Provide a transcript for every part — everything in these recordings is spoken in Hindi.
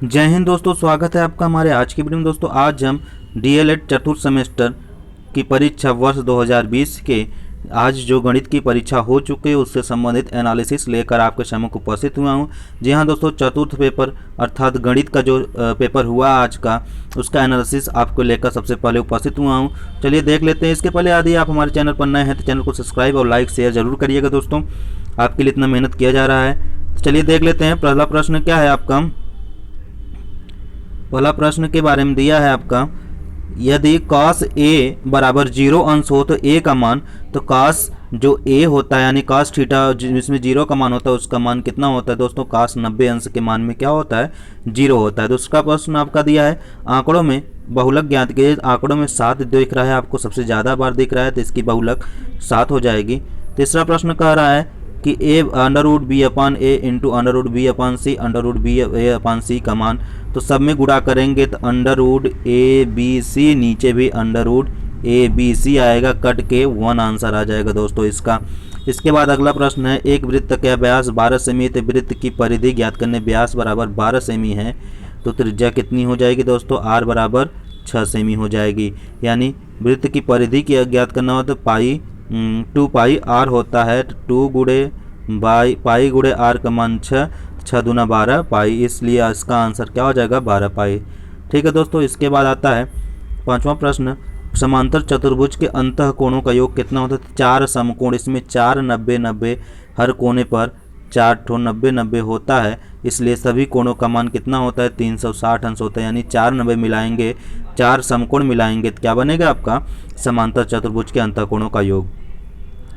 जय हिंद दोस्तों, स्वागत है आपका हमारे आज की वीडियो में। दोस्तों आज हम डीएलएड चतुर्थ सेमेस्टर की परीक्षा वर्ष 2020 के आज जो गणित की परीक्षा हो चुकी है उससे संबंधित एनालिसिस लेकर आपके सम्मुख उपस्थित हुआ हूं। जी हां दोस्तों, चतुर्थ पेपर अर्थात गणित का जो पेपर हुआ आज का, उसका एनालिसिस आपको लेकर सबसे पहले उपस्थित हुआ हूं। चलिए देख लेते हैं। इसके पहले यदि आप हमारे चैनल पर नए हैं तो चैनल को सब्सक्राइब और लाइक शेयर जरूर करिएगा दोस्तों, आपके लिए इतना मेहनत किया जा रहा है। तो चलिए देख लेते हैं। पहला प्रश्न क्या है आपका। पहला प्रश्न के बारे में दिया है आपका, यदि cos a बराबर 0 अंश हो तो a का मान, तो cos जो a होता है यानी cos थीटा जिसमें 0 का मान होता है उसका मान कितना होता है दोस्तों। cos 90 अंश के मान में क्या होता है, 0 होता है। दूसरा प्रश्न आपका दिया है, आंकड़ों में बहुलक ज्ञात कीजिए। आंकड़ों में 7 दिख रहा है आपको, सबसे ज़्यादा बार दिख रहा है तो इसकी बहुलक 7 हो जाएगी। तीसरा प्रश्न कह रहा है कि a under root B upon A into under root B upon C under root B A upon C का मान, तो सब में गुणा करेंगे तो under root A B C, नीचे भी under root A B C आएगा, कट के 1 आंसर आ जाएगा दोस्तों इसका। इसके बाद अगला प्रश्न है, एक वृत्त का व्यास 12 सेमी है, वृत्त की परिधि ज्ञात करने। व्यास बराबर 12 सेमी है तो त्रिज्या कितनी हो जाएगी दोस्तों, आर बराबर 6 सेमी हो जाएगी। यानी वृत्त की परिधि की ज्ञात करना हो तो पाई 2 पाई आर होता है, 2 गुणे पाई गुणे आर का मान 6, 6 दूना 12 पाई, इसलिए इसका आंसर क्या हो जाएगा, 12 पाई। ठीक है दोस्तों। इसके बाद आता है पांचवा प्रश्न, समांतर चतुर्भुज के अंतः कोणों का योग कितना होता है। 4 समकोण, इसमें 4 90 90, हर कोने पर 4 ठो 90 90 होता है, इसलिए सभी कोणों का मान कितना होता है, 360 अंश होता है। यानी 4 90 मिलाएंगे, 4 समकोण मिलाएंगे तो क्या बनेगा आपका, समांतर चतुर्भुज के अंतः कोणों का योग।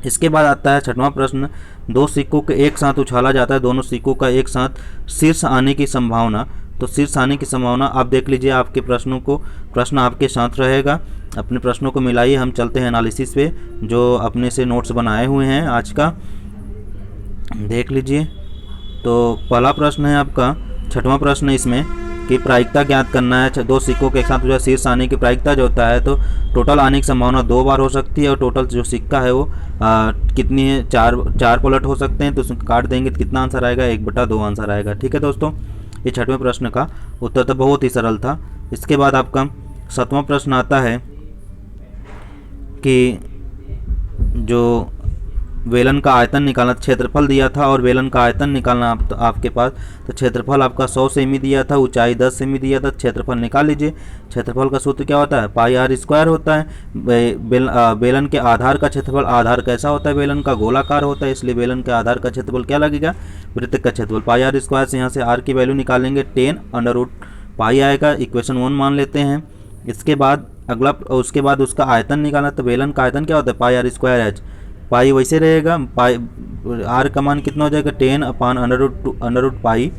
इसके बाद आता है छठवां प्रश्न, 2 सिक्कों के एक साथ उछाला जाता है, दोनों सिक्कों का एक साथ शीर्ष आने की संभावना। तो शीर्ष आने की संभावना आप देख लीजिए, आपके प्रश्नों को, प्रश्न आपके साथ रहेगा, अपने प्रश्नों को मिलाइए। हम चलते हैं एनालिसिस पे, जो अपने से नोट्स बनाए हुए हैं आज का, देख लीजिए। तो पहला प्रश्न है आपका, छठवां प्रश्न है इसमें कि प्रायिकता ज्ञात करना है। 2 सिक्कों के एक साथ जो शीर्ष आने की प्रायिकता जो होता है, तो टोटल आने की संभावना 2 बार हो सकती है, और टोटल जो सिक्का है वो कितनी है, 4 पलट हो सकते हैं। तो उसमें काट देंगे तो कितना आंसर आएगा, 1/2 आंसर आएगा। ठीक है दोस्तों, ये छठवें प्रश्न का उत्तर तो बहुत ही सरल था। इसके बाद आपका 7वां प्रश्न आता है कि जो वेलन का आयतन निकालना, क्षेत्रफल दिया था और वेलन का आयतन निकालना आपके पास, तो क्षेत्रफल आपका 100 सेमी दिया था, ऊंचाई 10 सेमी दिया था, क्षेत्रफल निकाल लीजिए। क्षेत्रफल का सूत्र क्या होता है, पाई आर स्क्वायर होता है। बेलन के आधार का क्षेत्रफल, आधार कैसा होता है, बेलन का गोलाकार होता है, इसलिए बेलन के आधार का क्षेत्रफल क्या लगेगा, वृत्त का क्षेत्रफल। पाई आर स्क्वायर से यहाँ से आर की वैल्यू निकालेंगे, 10 अंडर रूट पाई आएगा, इक्वेशन 1 मान लेते हैं। इसके बाद अगला, उसके बाद उसका आयतन निकालना, तो बेलन का आयतन क्या होता है, पाई आर स्क्वायर एच, पाई वैसे रहेगा, पाई आर का मान कितना हो जाएगा, 10 अपान अंडर रूट पाई,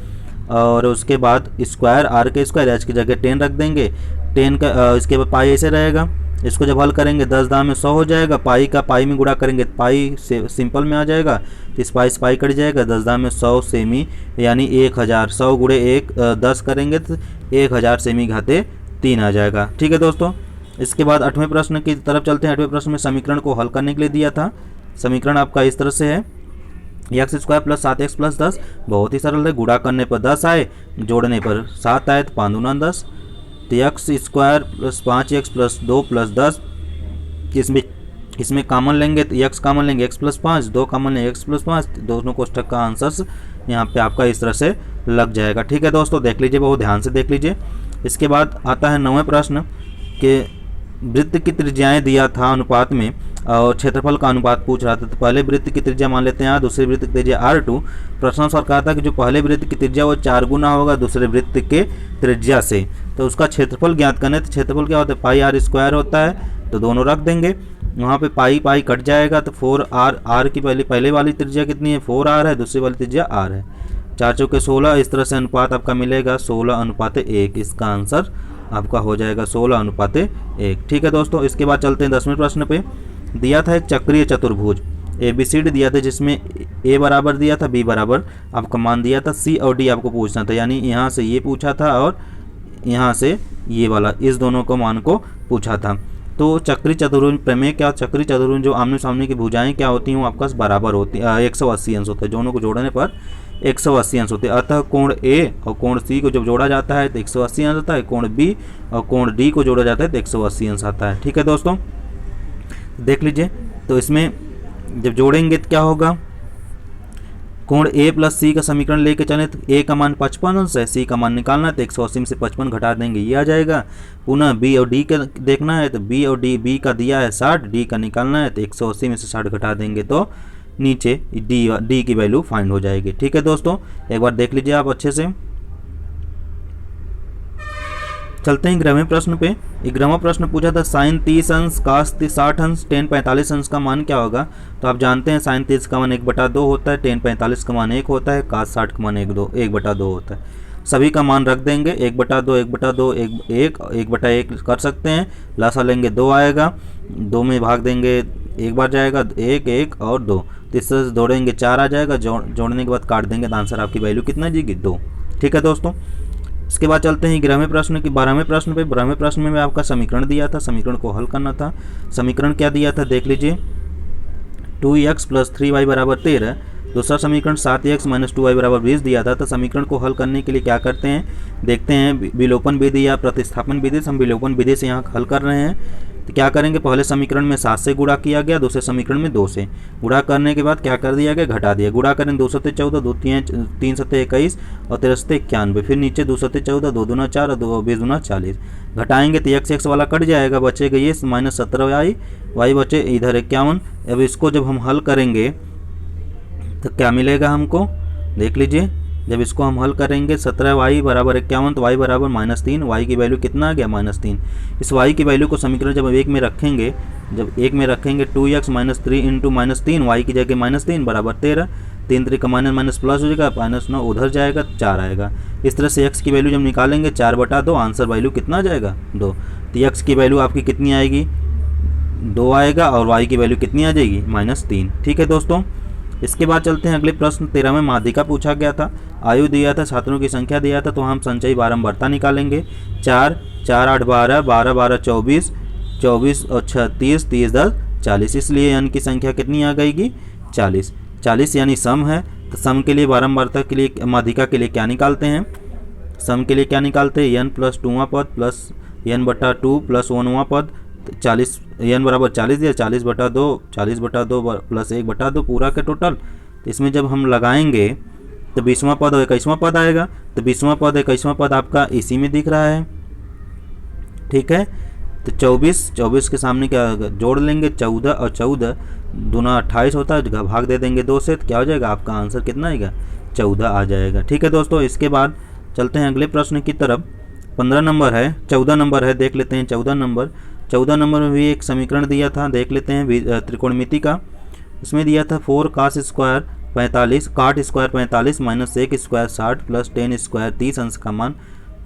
और उसके बाद स्क्वायर, आर के स्क्वायर, एच की जगह 10 रख देंगे, 10 का इसके बाद पाई ऐसे रहेगा। इसको जब हल करेंगे 10 दाम में 100 हो जाएगा, पाई का पाई में गुणा करेंगे पाई से सिंपल में आ जाएगा, तो इस पाई कट जाएगा, 10 दाम में 100 सेमी यानी 1000, 100 गुणे 1 10 करेंगे तो 1000 सेमी घाते 3 आ जाएगा। ठीक है दोस्तों। इसके बाद 8वें प्रश्न की तरफ चलते हैं। 8वें प्रश्न में समीकरण को हल करने के लिए दिया था। समीकरण आपका इस तरह से है, x square plus 7x plus 10, बहुत ही सरल है, गुणा करने पर 10 आए, जोड़ने पर 7 आए तो 5 दूना 10, तो x square plus 5x plus 2 plus 10, इसमें कॉमन लेंगे तो x कॉमन लेंगे, x प्लस 5, 2 कॉमन लेंगे x प्लस 5, दोनों कोष्ठक का आंसर यहाँ पे आपका इस तरह से लग जाएगा। ठीक है दोस्तों, देख लीजिए, बहुत ध्यान से देख लीजिए। इसके बाद आता है 9वें प्रश्न के वृत्त की त्रिज्याएं दिया था अनुपात में, और क्षेत्रफल का अनुपात पूछ रहा था। तो पहले वृत्त की त्रिज्या मान लेते हैं R, दूसरे वृत्त की त्रिज्या R2। प्रश्नानुसार कहा था कि जो पहले वृत्त की त्रिज्या वो 4 गुना होगा दूसरे वृत्त के त्रिज्या से, तो उसका क्षेत्रफल ज्ञात करना है। तो क्षेत्रफल क्या होता है, पाई आर स्क्वायर होता है, तो दोनों रख देंगे, वहाँ पे पाई कट जाएगा, तो 4r, आर की पहले वाली त्रिज्या कितनी है, 4r है, दूसरी वाली त्रिज्या r है, 4 चौके 16, इस तरह से अनुपात आपका मिलेगा 16:1, इसका आंसर आपका हो जाएगा 16:1। ठीक है दोस्तों। इसके बाद चलते हैं 10वें प्रश्न पे। दिया था एक चक्रीय चतुर्भुज ABCD दिया था, जिसमें A बराबर दिया था, B बराबर आपका मान दिया था, C और D आपको पूछना था, यानी यहाँ से ये पूछा था और यहाँ से ये वाला, इस दोनों को मान को पूछा था। तो चक्रीय चतुर्भुज प्रमेय क्या, चक्रीय चतुर्भुज जो आमने सामने की भुजाएं क्या होती हैं वो आपका बराबर होती है, 180 अंश होता है, दोनों को जोड़ने पर 180 अंश होते हैं। अतः कोण ए और कोण सी को जब जोड़ा जाता है तो 180 अंश आता है, कोण बी और कोण डी को जोड़ा जाता है तो 180 अंश आता है। ठीक है दोस्तों, देख लीजिए। तो इसमें जब जोड़ेंगे तो क्या होगा, कोण ए प्लस सी का समीकरण लेके चलें तो ए का मान 55 अंश है, सी का मान निकालना है तो 180 में से 55 घटा देंगे, ये आ जाएगा। पुनः बी और डी का देखना है तो बी और डी, बी का दिया है 60, डी का निकालना है तो 180 में से 60 घटा देंगे तो नीचे डी की वैल्यू फाइंड हो जाएगी। ठीक है दोस्तों, एक बार देख लीजिए आप अच्छे से। चलते हैं ग्रहवें प्रश्न पे। ग्रहवा प्रश्न पूछा था साइन 30 अंश कास 60 अंश टेन 45 अंश का मान क्या होगा। तो आप जानते हैं साइन 30 का मान 1/2 होता है, टेन 45 का मान 1 होता है, कास 60 का मान 1/2 होता है। सभी का मान रख देंगे, 1/2 1/2 1/1 कर सकते हैं। लासा लेंगे 2 आएगा, 2 में भाग देंगे 1 बार जाएगा, 1 1 और 2, तीसरे से जोड़ेंगे 4 आ जाएगा, जोड़ने के बाद काट देंगे तो आंसर आपकी वैल्यू कितना जाएगी 2। ठीक है दोस्तों, इसके बाद चलते हैं 11वें प्रश्न की 12वें प्रश्न पे। 12वें प्रश्न में आपका समीकरण दिया था, समीकरण को हल करना था। समीकरण क्या दिया था देख लीजिए, 2x + 3y = 13। दूसरा समीकरण 7x - 2y = 20 दिया था। तो समीकरण को हल करने के लिए क्या करते हैं, देखते हैं विलोपन विधि या प्रतिस्थापन विधि से। हम विलोपन विधि से यहाँ हल कर रहे हैं। तो क्या करेंगे, पहले समीकरण में 7 से गुणा किया गया, दूसरे समीकरण में 2 से गुणा करने के बाद क्या कर दिया गया, घटा दिया। गुणा करें 2 7 14, 2 3 7 21 और 13 7 91, फिर नीचे 2 7 14, 2 दूना 4 और 2 20 दूना 40। घटाएंगे तो x वाला कट जाएगा, बचेगा ये -17y, y बचे इधर 51। अब इसको जब हम हल करेंगे तो क्या मिलेगा हमको, देख लीजिए। जब इसको हम हल करेंगे 17y = 51 तो y = -3, y की वैल्यू कितना आ गया -3। इस y की वैल्यू को समीकरण जब 1 में रखेंगे, जब 1 में रखेंगे 2x - 3 × -3, y की जगह -3 = 13, 3 3 का माइनस प्लस हो जाएगा, -9 उधर जाएगा 4 आएगा। इस तरह से x की वैल्यू जब निकालेंगे 4/2, आंसर वैल्यू कितना आ जाएगा 2। तो x की वैल्यू आपकी कितनी आएगी 2 आएगा और y की वैल्यू कितनी आ जाएगी -3। ठीक है दोस्तों, इसके बाद चलते हैं अगले प्रश्न। 13वें माध्यिका पूछा गया था, आयु दिया था, छात्रों की संख्या दिया था। तो हम संचयी बारंबारता निकालेंगे। 4 4 8 12 12 12 24 24 और 36 30 10 40, इसलिए n की संख्या कितनी आ गईगी 40। 40 यानी सम है। तो सम के लिए बारंबारता के लिए माध्यिका के लिए क्या निकालते हैं, सम के लिए क्या निकालते हैं, n + 2वां पद प्लस n/2 + 1वां पद। 40 n = 40 या 40/2 40/2 + 1/2 पूरा के टोटल। इसमें जब हम लगाएंगे तो 20वां पद और 21वां पद आएगा। तो 20वां पद 21वां पद आपका इसी में दिख रहा है। ठीक है, तो 24 के सामने क्या जोड़ लेंगे, 14 और 14 दूना 28 होता है, भाग दे देंगे 2 से, तो क्या हो जाएगा आपका आंसर कितना आएगा 14 आ जाएगा। ठीक है दोस्तों, इसके बाद चलते हैं अगले प्रश्न की तरफ। 15 नंबर है, 14 नंबर है, देख लेते हैं 14 नंबर। 14 नंबर में भी एक समीकरण दिया था, देख लेते हैं त्रिकोणमिति का। इसमें दिया था 4 cos² 45 cot² 45 -1² 60 + tan² 30 अंश का मान।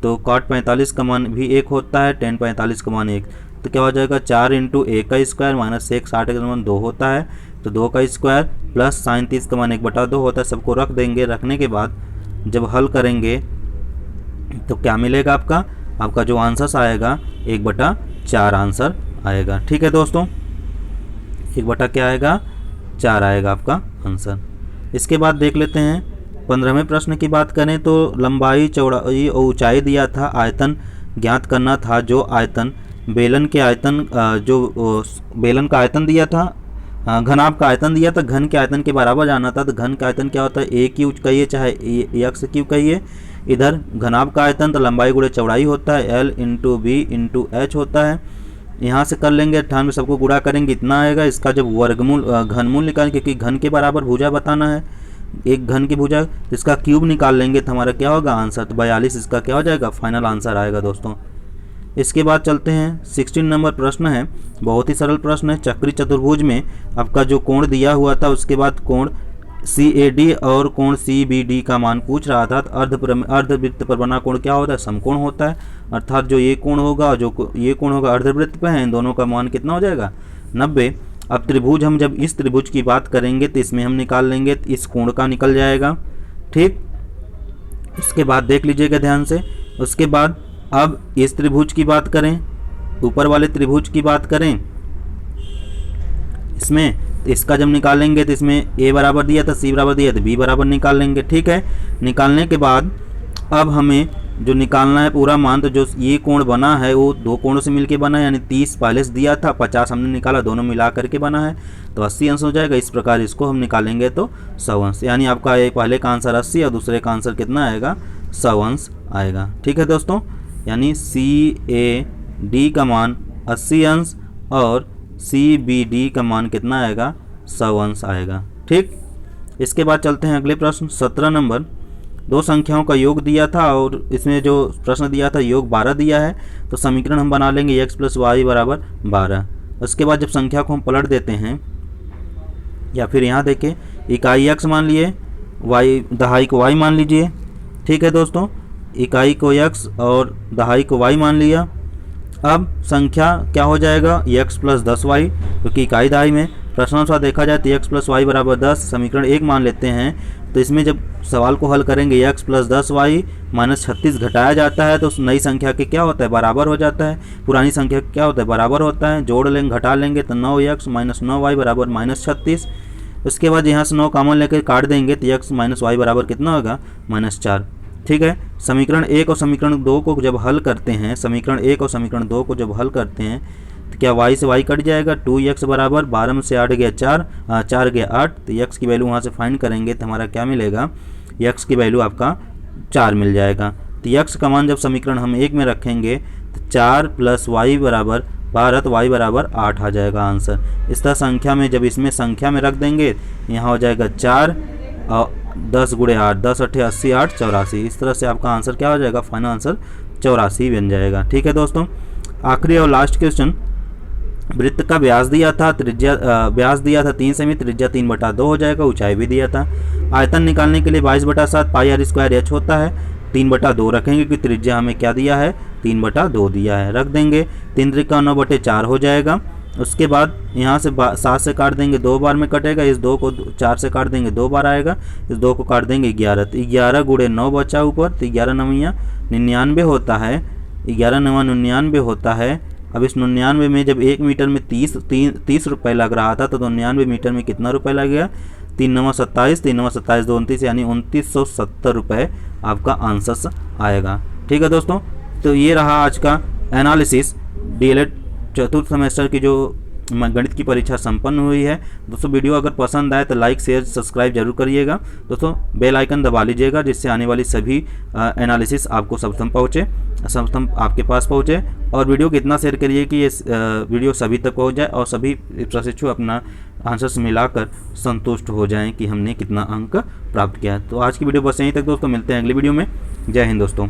तो cot 45 का मान भी 1 होता है, tan 45 का मान 1। तो क्या हो जाएगा 4 × 1 का स्क्वायर - 1 60 का मान 2 होता है, तो 2 का स्क्वायर प्लस sin 30 का मान 1/2 होता है। सबको रख देंगे, रखने के बाद जब हल करेंगे तो क्या मिलेगा आपका जो आंसर आएगा 1/4 आंसर आएगा। ठीक है दोस्तों, 1 क्या आएगा 4 आएगा आपका आंसर। इसके बाद देख लेते हैं 15वें प्रश्न की बात करें तो लंबाई चौड़ाई और ऊंचाई दिया था, आयतन ज्ञात करना था। जो आयतन बेलन के आयतन जो बेलन का आयतन दिया था, घनाभ का आयतन दिया था, घन के आयतन के बराबर जाना था। तो घन का आयतन क्या होता है, ए क्यू कहिए चाहे एक्स क्यू कहिए। इधर घनाभ का आयतन तो लंबाई गुणे चौड़ाई होता है, L × B × H होता है। यहाँ से कर लेंगे 98 सबको गुणा करेंगे, इतना आएगा। इसका जब वर्गमूल घनमूल निकालें, क्योंकि घन के बराबर भुजा बताना है, एक घन की भुजा, इसका क्यूब निकाल लेंगे तो हमारा क्या होगा आंसर, तो 42 इसका क्या हो जाएगा फाइनल आंसर आएगा दोस्तों। इसके बाद चलते हैं 16 नंबर प्रश्न है, बहुत ही सरल प्रश्न है। चक्री चतुर्भुज में आपका जो कोण दिया हुआ था, उसके बाद कोण CAD और कोण CBD का मान पूछ रहा था। अर्धवृत्त पर बना कोण क्या होता है, समकोण होता है। अर्थात जो ये कोण होगा, जो ये कोण होगा अर्धवृत्त पे है, इन दोनों का मान कितना हो जाएगा 90। अब त्रिभुज, हम जब इस त्रिभुज की बात करेंगे तो इसमें हम निकाल लेंगे तो इस कोण का निकल जाएगा। ठीक, उसके बाद देख लीजिएगा ध्यान से। उसके बाद अब इस त्रिभुज की बात करें, ऊपर वाले त्रिभुज की बात करें, इसमें, तो इसका जब निकालेंगे तो इसमें a बराबर दिया था, c बराबर दिया तो b बराबर निकाल लेंगे। ठीक है, निकालने के बाद अब हमें जो निकालना है पूरा मान, तो जो ये कोण बना है वो दो कोणों से मिलके बना है, यानी 30 पहले से दिया था, 50 हमने निकाला, दोनों मिला करके बना है, तो 80 अंश हो जाएगा। इस प्रकार इसको हम निकालेंगे तो 100 अंश, यानी आपका एक पहले का आंसर 80 और दूसरे का आंसर कितना आएगा, 100 अंश आएगा। ठीक है दोस्तों, यानी CAD का मान 80 अंश और CBD का मान कितना आएगा, 100 अंश आएगा। ठीक, इसके बाद चलते हैं अगले प्रश्न 17 नंबर। दो संख्याओं का योग दिया था और इसमें जो प्रश्न दिया था योग 12 दिया है, तो समीकरण हम बना लेंगे x + y बराबर 12। उसके बाद जब संख्या को हम पलट देते हैं, या फिर यहाँ देखें, इकाई x मान लिए, y दहाई को y मान लीजिए। ठीक है दोस्तों, इकाई को x और दहाई को y मान लिया। अब संख्या क्या हो जाएगा, x + 10y, क्योंकि इकाई दहाई में प्रश्नानुसार देखा जाए तो x + y बराबर 10, समीकरण 1 मान लेते हैं। तो इसमें जब सवाल को हल करेंगे x + 10y - 36 घटाया जाता है तो उस नई संख्या के क्या होता है, बराबर हो जाता है। पुरानी संख्या क्या होता है, बराबर होता है। जोड़ लेंगे, घटा लेंगे तो 9x - 9y बराबर -36। उसके बाद यहाँ से 9 कॉमन लेकर काट देंगे तो x - y बराबर कितना होगा, -4। ठीक है, समीकरण 1 और समीकरण 2 को जब हल करते हैं, समीकरण 1 और समीकरण 2 को जब हल करते हैं तो क्या y से y कट जाएगा, 2x बराबर 12 में से 8 गया 4, 4 गया 8, तो x की वैल्यू वहाँ से फाइंड करेंगे तो हमारा क्या मिलेगा, x की वैल्यू आपका 4 मिल जाएगा। तो x का मान जब समीकरण हम 1 में रखेंगे तो 4 + y बराबर 12, तो y बराबर 8 आ जाएगा आंसर। इस तरह संख्या में जब इसमें संख्या में रख देंगे, यहाँ हो जाएगा 4 और 10 × 8, 10 × 8 = 80, 8 = 84। इस तरह से आपका आंसर क्या हो जाएगा, फाइनल आंसर 84 बन जाएगा। ठीक है दोस्तों, आखिरी और लास्ट क्वेश्चन, वृत्त का व्यास दिया था, त्रिज्या व्यास दिया था 3 सेमी, त्रिज्या 3/2 हो जाएगा, ऊंचाई भी दिया था। आयतन निकालने के लिए 22/7 πr² h होता है, 3/2 रखेंगे क्योंकि त्रिज्या हमें क्या दिया है, 3/2 दिया है, रख देंगे। 3 त्रिका 9/4 हो जाएगा। उसके बाद यहाँ से 7 से काट देंगे, 2 बार में कटेगा, इस 2 को 4 से काट देंगे, 2 बार आएगा, इस 2 को काट देंगे 11, तो 11 × 9 बचा ऊपर, तो 11 × 9 = 99 होता है, 11 × 9 = 99 होता है। अब इस 99 में जब 1 मीटर में 30 रुपये लग रहा था, तो 99 मीटर में कितना रुपये लगेगा, 3 × 9 = 27, 3 × 9 = 27, 2 × 29, यानी 2970 रुपये आपका आंसर आएगा। ठीक है दोस्तों, तो ये रहा आज का एनालिसिस। DLED चतुर्थ सेमेस्टर की जो गणित की परीक्षा संपन्न हुई है। दोस्तों वीडियो अगर पसंद आए तो लाइक शेयर सब्सक्राइब जरूर करिएगा। दोस्तों बेल आइकन दबा लीजिएगा, जिससे आने वाली सभी एनालिसिस आपको सर्वप्रथम आपके पास पहुँचे। और वीडियो को इतना शेयर करिए कि ये वीडियो सभी तक पहुँच जाए और सभी प्रशिक्षु अपना आंसर्स मिलाकर संतुष्ट हो जाएं कि हमने कितना अंक प्राप्त किया। तो आज की वीडियो बस यहीं तक दोस्तों, मिलते हैं अगली वीडियो में। जय हिंद दोस्तों।